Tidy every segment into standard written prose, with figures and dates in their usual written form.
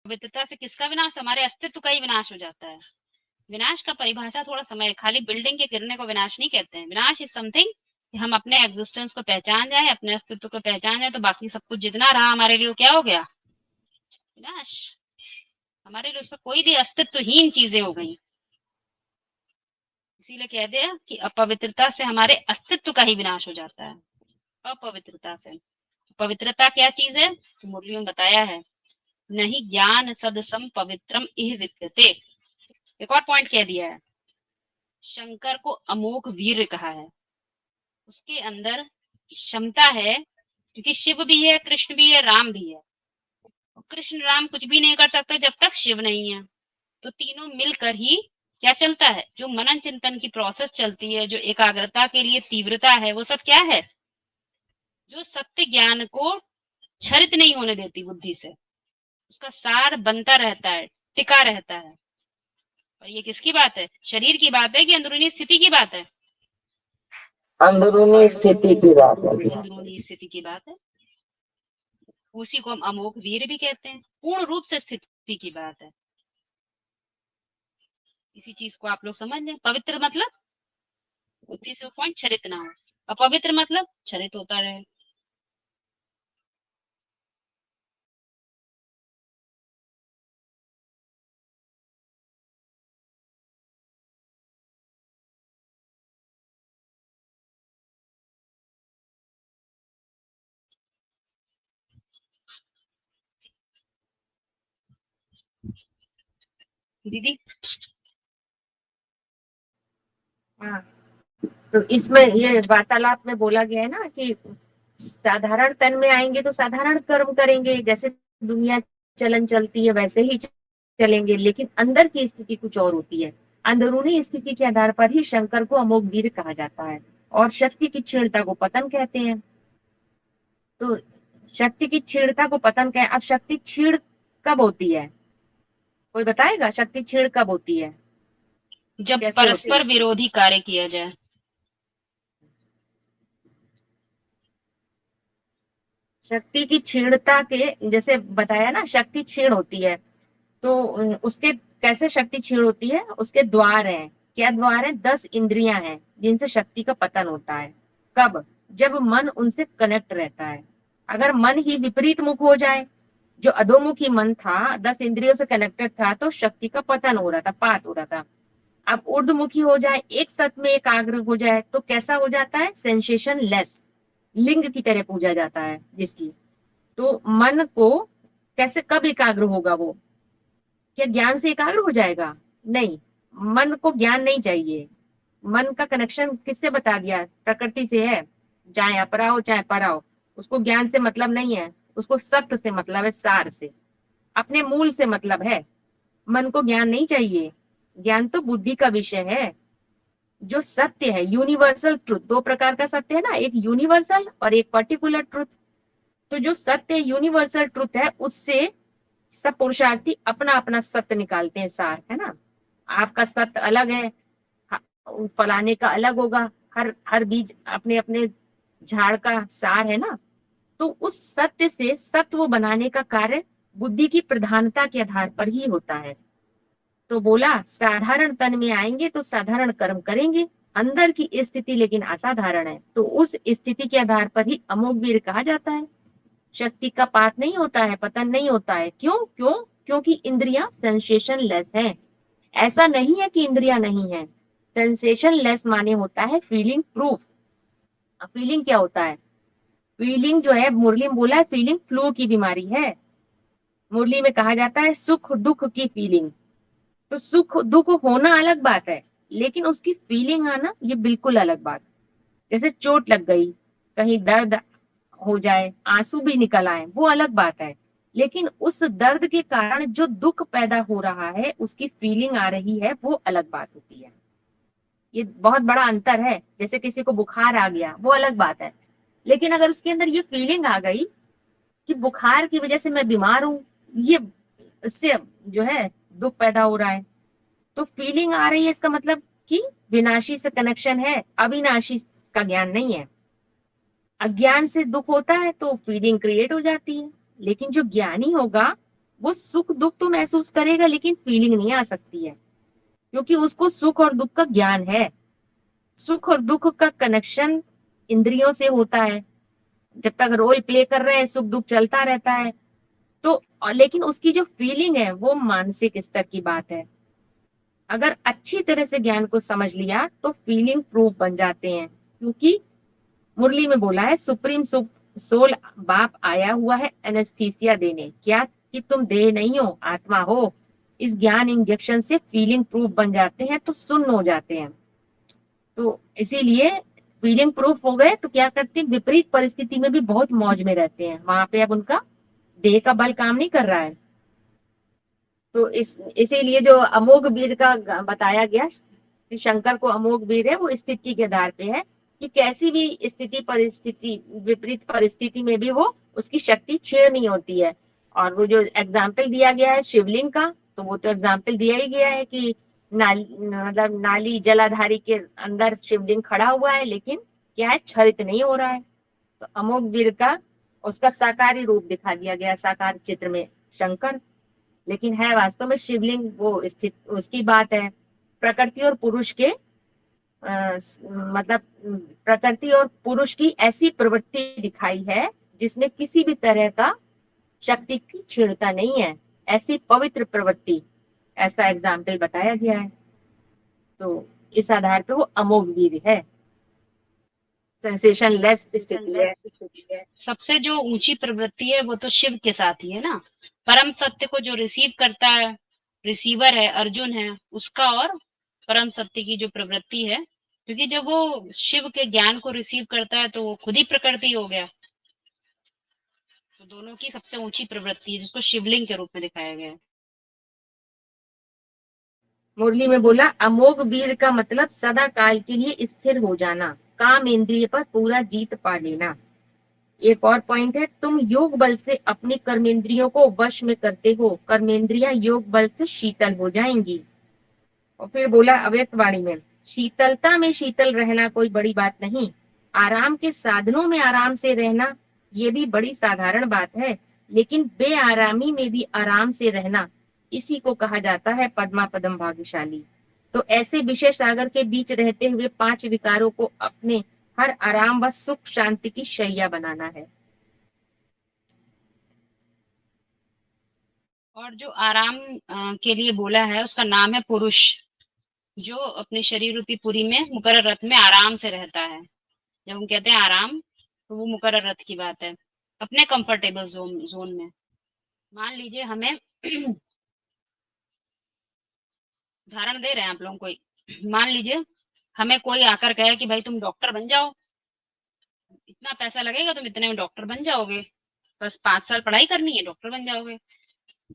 पवित्रता से किसका विनाश? हमारे अस्तित्व का ही विनाश हो जाता है। विनाश का परिभाषा थोड़ा समय, खाली बिल्डिंग के गिरने को विनाश नहीं कहते हैं। विनाश इज समथिंग कि हम अपने एग्जिस्टेंस को पहचान जाए, अपने अस्तित्व को पहचान जाए, तो बाकी सब कुछ जितना रहा हमारे लिए क्या हो गया? विनाश। हमारे लिए उसका कोई भी अस्तित्वहीन चीजें हो गई। इसीलिए कह दिया कि अपवित्रता से हमारे अस्तित्व का ही विनाश हो जाता है। अपवित्रता से। पवित्रता क्या चीज है? तो मुरली में बताया है, नहीं ज्ञान सदसम पवित्रम इह विद्यते। एक और पॉइंट कह दिया है, शंकर को अमोघ वीर कहा है। उसके अंदर क्षमता है, क्योंकि शिव भी है, कृष्ण भी है, राम भी है। कृष्ण राम कुछ भी नहीं कर सकते जब तक शिव नहीं है। तो तीनों मिलकर ही क्या चलता है? जो मनन चिंतन की प्रोसेस चलती है, जो एकाग्रता के लिए तीव्रता है, वो सब क्या है? जो सत्य ज्ञान को क्षरित नहीं होने देती बुद्धि से, उसका सार बनता रहता है, टिका रहता है। और ये किसकी बात है? शरीर की बात है कि अंदरूनी स्थिति की बात है? अंदरूनी स्थिति की बात है। अंदरूनी स्थिति की बात है। उसी को हम अमोघ वीर भी कहते हैं। पूर्ण रूप से स्थिति की बात है। इसी चीज को आप लोग समझ लें। पवित्र मतलब बुद्धि से पॉइंट क्षरित ना हो, अपवित्र मतलब क्षरित होता रहे। दीदी हाँ, तो इसमें ये वार्तालाप में बोला गया है ना कि साधारण तन में आएंगे तो साधारण कर्म करेंगे, जैसे दुनिया चलन चलती है वैसे ही चलेंगे, लेकिन अंदर की स्थिति कुछ और होती है। अंदरूनी स्थिति के आधार पर ही शंकर को अमोघ वीर कहा जाता है, और शक्ति की क्षीणता को पतन कहते हैं। तो शक्ति की क्षीणता को पतन कहें। अब शक्ति क्षीण कब होती है? कोई बताएगा शक्ति क्षीण कब होती है, जब कैसे होती परस्पर है? विरोधी कार्य किया जाए। शक्ति की क्षीणता के जैसे बताया ना, शक्ति क्षीण होती है तो उसके कैसे शक्ति क्षीण होती है? उसके द्वार हैं। क्या द्वार है? 10 इंद्रियां हैं जिनसे शक्ति का पतन होता है। कब? जब मन उनसे कनेक्ट रहता है। अगर मन ही विपरीत मुख हो जाए, जो अधोमुखी मन था, 10 इंद्रियों से कनेक्टेड था, तो शक्ति का पतन हो रहा था, पात हो रहा था। अब ऊर्ध्वमुखी हो जाए, एक सत में एकाग्र हो जाए, तो कैसा हो जाता है? सेंसेशन लेस, लिंग की तरह पूजा जाता है जिसकी। तो मन को कैसे, कब एकाग्र होगा वो? क्या ज्ञान से एकाग्र हो जाएगा? नहीं, मन को ज्ञान नहीं चाहिए। मन का कनेक्शन किससे बता दिया? प्रकृति से है। चाहे अपरा हो चाहे परा हो, उसको ज्ञान से मतलब नहीं है। उसको सत्य से मतलब है, सार से, अपने मूल से मतलब है। मन को ज्ञान नहीं चाहिए। ज्ञान तो बुद्धि का विषय है। जो सत्य है, यूनिवर्सल ट्रुथ, दो प्रकार का सत्य है ना, एक यूनिवर्सल और एक पर्टिकुलर ट्रुथ। तो जो सत्य यूनिवर्सल ट्रुथ है, उससे सब पुरुषार्थी अपना अपना सत्य निकालते हैं, सार है ना। आपका सत्य अलग है, फलाने का अलग होगा। हर हर बीज अपने अपने झाड़ का सार है ना। तो उस सत्य से सत्व बनाने का कार्य बुद्धि की प्रधानता के आधार पर ही होता है। तो बोला साधारण तन में आएंगे तो साधारण कर्म करेंगे, अंदर की स्थिति लेकिन असाधारण है, तो उस स्थिति के आधार पर ही अमोघ वीर कहा जाता है। शक्ति का पात नहीं होता है, पतन नहीं होता है। क्यों? क्यों? क्योंकि इंद्रियां सेंसेशन लेस है। ऐसा नहीं है कि इंद्रियां नहीं है। सेंसेशन लेस माने होता है फीलिंग प्रूफ। फीलिंग क्या होता है? फीलिंग जो है, मुरली में बोला है, फीलिंग फ्लू की बीमारी है। मुरली में कहा जाता है सुख दुख की फीलिंग। तो सुख दुख होना अलग बात है, लेकिन उसकी फीलिंग आना ये बिल्कुल अलग बात। जैसे चोट लग गई, कहीं दर्द हो जाए, आंसू भी निकल आए, वो अलग बात है। लेकिन उस दर्द के कारण जो दुख पैदा हो रहा है, उसकी फीलिंग आ रही है, वो अलग बात होती है। ये बहुत बड़ा अंतर है। जैसे किसी को बुखार आ गया, वो अलग बात है। लेकिन अगर उसके अंदर ये फीलिंग आ गई कि बुखार की वजह से मैं बीमार हूं, ये इससे जो है दुख पैदा हो रहा है, तो फीलिंग आ रही है, इसका मतलब कि विनाशी से कनेक्शन है, अविनाशी का ज्ञान नहीं है। अज्ञान से दुख होता है तो फीलिंग क्रिएट हो जाती है। लेकिन जो ज्ञानी होगा वो सुख दुख तो महसूस करेगा लेकिन फीलिंग नहीं आ सकती है, क्योंकि उसको सुख और दुख का ज्ञान है। सुख और दुख का कनेक्शन इंद्रियों से होता है। जब तक रोल प्ले कर रहे हैं सुख दुख चलता रहता है। तो लेकिन उसकी जो फीलिंग है वो मानसिक स्तर की बात है। अगर अच्छी तरह से ज्ञान को समझ लिया तो फीलिंग प्रूफ बन जाते हैं, क्योंकि मुरली में बोला है सुप्रीम सोल बाप आया हुआ है एनेस्थीसिया देने, क्या कि तुम देह नहीं हो आत्मा हो। इस ज्ञान इंजेक्शन से फीलिंग प्रूफ बन जाते हैं, तो सुन्न हो जाते हैं। तो इसीलिए फीलिंग प्रूफ हो गए तो क्या करते हैं, विपरीत परिस्थिति में भी बहुत मौज में रहते हैं। वहां पे अब उनका देह का बल काम नहीं कर रहा है। तो इसीलिए जो अमोघ वीर का बताया गया कि शंकर को अमोघ वीर है, वो स्थिति के आधार पे है कि कैसी भी स्थिति परिस्थिति विपरीत परिस्थिति में भी वो उसकी शक्ति क्षीण नहीं होती है। और वो जो एग्जाम्पल दिया गया है शिवलिंग का, तो वो तो एग्जाम्पल दिया ही गया है कि मतलब नाली जलाधारी के अंदर शिवलिंग खड़ा हुआ है, लेकिन क्या है, क्षरित नहीं हो रहा है। तो अमोघ वीर का उसका साकारी रूप दिखा दिया गया, साकार चित्र में शंकर, लेकिन है वास्तव में शिवलिंग वो स्थित उसकी बात है। प्रकृति और पुरुष के मतलब प्रकृति और पुरुष की ऐसी प्रवृत्ति दिखाई है जिसमें किसी भी तरह का शक्ति की छीड़ता नहीं है, ऐसी पवित्र प्रवृत्ति, ऐसा एग्जाम्पल बताया गया है। तो इस आधार पे वो अमोघ वीर है, सेंसेशन लेस स्थिति है। सबसे जो ऊंची प्रवृत्ति है वो तो शिव के साथ ही है ना। परम सत्य को जो रिसीव करता है, रिसीवर है अर्जुन है उसका, और परम सत्य की जो प्रवृत्ति है, क्योंकि जब वो शिव के ज्ञान को रिसीव करता है तो वो खुद ही प्रकृति हो गया। तो दोनों की सबसे ऊंची प्रवृत्ति है जिसको शिवलिंग के रूप में दिखाया गया है। मुरली में बोला अमोघ वीर का मतलब सदा काल के लिए स्थिर हो जाना, काम इंद्रिय पर पूरा जीत पा लेना। एक और पॉइंट है, तुम योग बल से अपनी कर्मेंद्रियों को वश में करते हो, कर्मेंद्रियां योग बल से शीतल हो जाएंगी। और फिर बोला अव्यक्त वाणी में, शीतलता में शीतल रहना कोई बड़ी बात नहीं, आराम के साधनों में आराम से रहना ये भी बड़ी साधारण बात है, लेकिन बेआरामी में भी आराम से रहना, इसी को कहा जाता है पद्मा पदम भाग्यशाली। तो ऐसे विषय सागर के बीच रहते हुए 5 विकारों को अपने हर आराम व सुख शांति की शैया बनाना है। और जो आराम के लिए बोला है उसका नाम है पुरुष, जो अपने शरीर रूपी पुरी में मुकर्रर रथ में आराम से रहता है। जब हम कहते हैं आराम तो वो मुकर्रर रथ की बात है, अपने कंफर्टेबल जोन में। मान लीजिए हमें उदाहरण दे रहे हैं आप लोगों को, मान लीजिए हमें कोई आकर कहे कि भाई तुम डॉक्टर बन जाओ, इतना पैसा लगेगा, तुम इतने में डॉक्टर बन जाओगे, बस 5 साल पढ़ाई करनी है डॉक्टर बन जाओगे।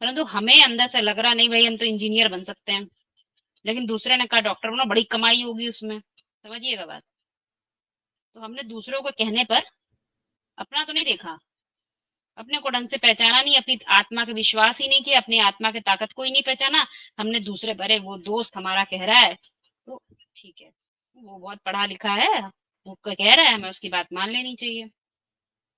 परंतु हमें अंदर से लग रहा नहीं भाई हम तो इंजीनियर बन सकते हैं, लेकिन दूसरे ने कहा डॉक्टर बनो, बड़ी कमाई होगी उसमें, समझिएगा बात। तो हमने दूसरों को कहने पर अपना तो नहीं देखा, अपने को ढंग से पहचाना नहीं, अपनी आत्मा का विश्वास ही नहीं किया, अपनी आत्मा की ताकत को ही नहीं पहचाना। हमने दूसरे भरे वो दोस्त हमारा कह रहा है तो ठीक है, वो बहुत पढ़ा लिखा है, वो कह रहा है हमें उसकी बात मान लेनी चाहिए।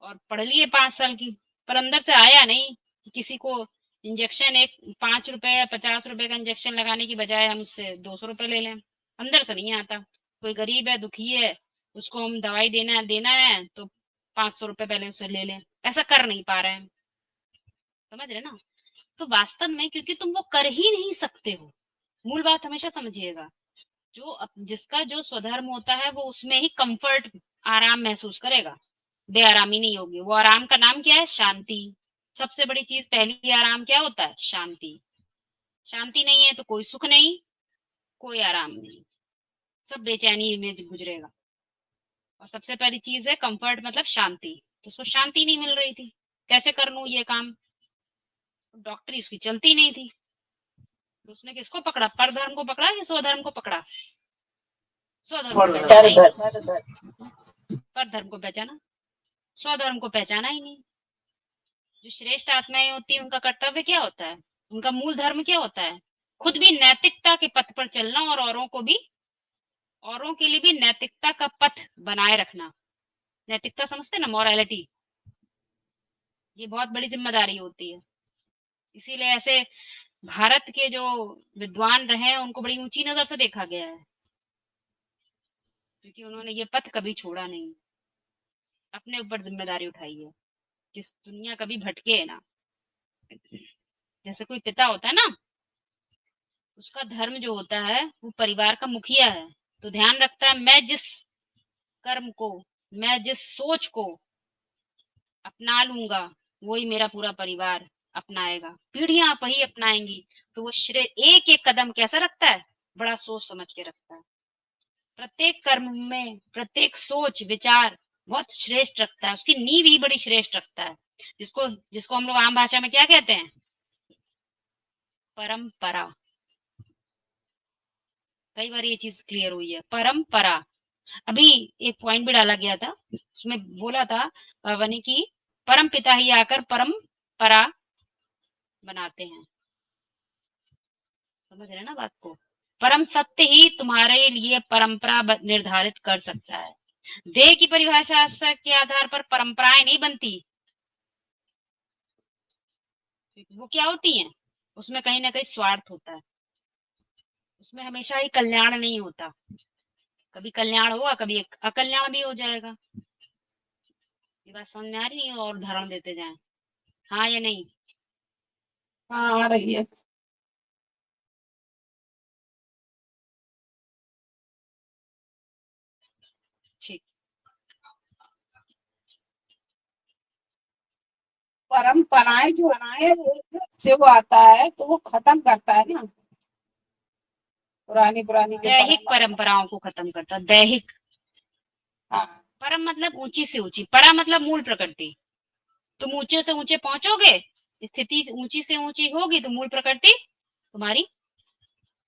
और पढ़ लिए 5 साल की, पर अंदर से आया नहीं कि किसी को इंजेक्शन एक 5 रुपए या 50 रुपए का इंजेक्शन लगाने की बजाय हम उससे 200 रुपए ले लें, अंदर से नहीं आता। कोई गरीब है दुखी है उसको हम दवाई देना है तो 500 रुपए पहले उससे ले लें, ऐसा कर नहीं पा रहे हैं, समझ रहे ना। तो वास्तव में क्योंकि तुम वो कर ही नहीं सकते हो, मूल बात हमेशा समझिएगा, जो जिसका जो स्वधर्म होता है वो उसमें ही कंफर्ट आराम महसूस करेगा, बेआरामी नहीं होगी। वो आराम का नाम क्या है, शांति। सबसे बड़ी चीज पहली आराम क्या होता है, शांति। शांति नहीं है तो कोई सुख नहीं, कोई आराम नहीं, सब बेचैनी में गुजरेगा। और सबसे पहली चीज है कंफर्ट मतलब शांति, तो उसको शांति नहीं मिल रही थी, कैसे कर लूं ये काम, डॉक्टरी उसकी चलती नहीं थी। तो उसने किसको पकड़ा, परधर्म को पकड़ा या स्वधर्म को पकड़ा, स्वधर्म को पहचाना ही नहीं, परधर्म को पहचाना, स्वधर्म को पहचाना ही नहीं। जो श्रेष्ठ आत्माएं होती है उनका कर्तव्य क्या होता है, उनका मूल धर्म क्या होता है, खुद भी नैतिकता के पथ पर चलना और औरों को भी, औरों के लिए भी नैतिकता का पथ बनाए रखना। नैतिकता समझते ना, मॉरलिटी, ये बहुत बड़ी जिम्मेदारी होती है। इसीलिए ऐसे भारत के जो विद्वान रहे हैं उनको बड़ी ऊंची नजर से देखा गया है, क्योंकि उन्होंने ये पथ कभी छोड़ा नहीं, अपने ऊपर जिम्मेदारी उठाई है कि दुनिया कभी भटके ना। जैसे कोई पिता होता है ना, उसका धर्म जो होता है वो परिवार का मुखिया है, तो ध्यान रखता है मैं जिस कर्म को, मैं जिस सोच को अपना लूंगा वही मेरा पूरा परिवार अपनाएगा, पीढ़ियां वही अपनाएंगी। तो वो श्रेय एक एक कदम कैसा रखता है, बड़ा सोच समझ के रखता है। प्रत्येक कर्म में प्रत्येक सोच विचार बहुत श्रेष्ठ रखता है, उसकी नींव ही बड़ी श्रेष्ठ रखता है, जिसको जिसको हम लोग आम भाषा में क्या कहते हैं, परंपरा। कई बार ये चीज क्लियर हुई है, परंपरा। अभी एक पॉइंट भी डाला गया था, उसमें बोला था बाबा ने कि परम पिता ही आकर परंपरा बनाते हैं। समझ रहे ना बात को, परम सत्य ही तुम्हारे लिए परंपरा निर्धारित कर सकता है। देह की परिभाषा के आधार पर परंपराएं नहीं बनती, वो क्या होती हैं, उसमें कहीं ना कहीं स्वार्थ होता है, उसमें हमेशा ही कल्याण नहीं होता, कभी कल्याण होगा कभी एक अकल्याण भी हो जाएगा। ये बात समझ में आ रही है, और उदाहरण देते जाएं, हाँ या नहीं। हाँ, आ रही है। ठीक। परंपराएं जो है से वो आता है तो वो खत्म करता है ना पुरानी पुरानी जो दैहिक परंपरा। परंपराओं को खत्म करता, दैहिक। हाँ, परम मतलब ऊंची से ऊंची, परा मतलब मूल प्रकृति। तुम ऊंचे से ऊंचे पहुंचोगे, स्थिति ऊंची से ऊंची होगी तो मूल प्रकृति तुम्हारी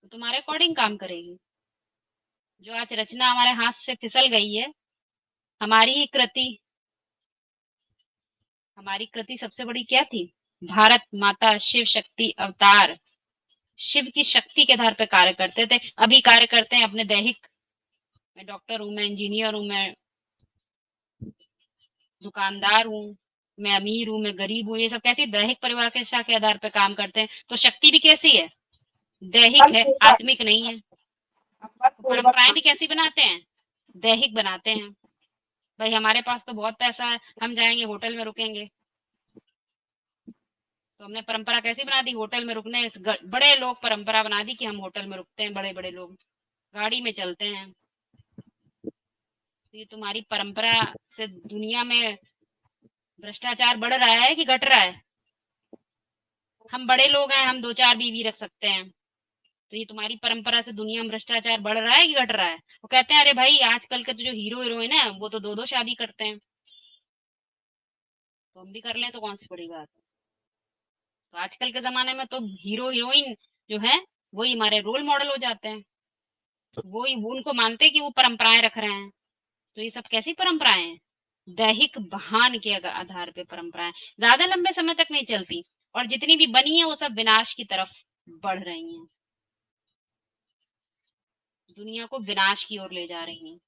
तो तुम्हारे अकॉर्डिंग काम करेगी। जो आज रचना हमारे हाथ से फिसल गई है, हमारी ही कृति, हमारी कृति सबसे बड़ी क्या थी, भारत माता शिव शक्ति अवतार, शिव की शक्ति के आधार पर कार्य करते थे, अभी कार्य करते हैं अपने दैहिक। मैं डॉक्टर हूं, मैं इंजीनियर हूं, मैं दुकानदार हूँ, मैं अमीर हूँ, मैं गरीब हूँ, ये सब कैसी दैहिक परिवार के दिशा के आधार पर काम करते हैं। तो शक्ति भी कैसी है, दैहिक है, बलपूर्वक आत्मिक नहीं है। तो बलपूर्वक परंपराएं भी कैसी बनाते हैं, दैहिक बनाते हैं। भाई हमारे पास तो बहुत पैसा है, हम जाएंगे होटल में रुकेंगे, तो हमने परंपरा कैसी बना दी, होटल में रुकने। बड़े लोग परंपरा बना दी कि हम होटल में रुकते हैं, बड़े बड़े लोग गाड़ी में चलते हैं। तो ये तुम्हारी परंपरा से दुनिया में भ्रष्टाचार बढ़ रहा है कि घट रहा है। हम बड़े लोग हैं, हम 2-4 बीवी रख सकते हैं, तो ये तुम्हारी परंपरा से दुनिया में भ्रष्टाचार बढ़ रहा है कि घट रहा है। वो कहते हैं अरे भाई आजकल के तो जो हीरो हीरोइन है वो तो 2-2 शादी करते हैं, तो हम भी कर लें तो कौन सी बड़ी बात है। तो आजकल के जमाने में तो हीरो हीरोइन जो है वही हमारे रोल मॉडल हो जाते हैं, वही वो उनको मानते हैं कि वो परंपराएं रख रहे हैं। तो ये सब कैसी परंपराएं हैं, दैहिक भान के आधार पे परंपराएं, ज्यादा लंबे समय तक नहीं चलती, और जितनी भी बनी है वो सब विनाश की तरफ बढ़ रही हैं, दुनिया को विनाश की ओर ले जा रही हैं।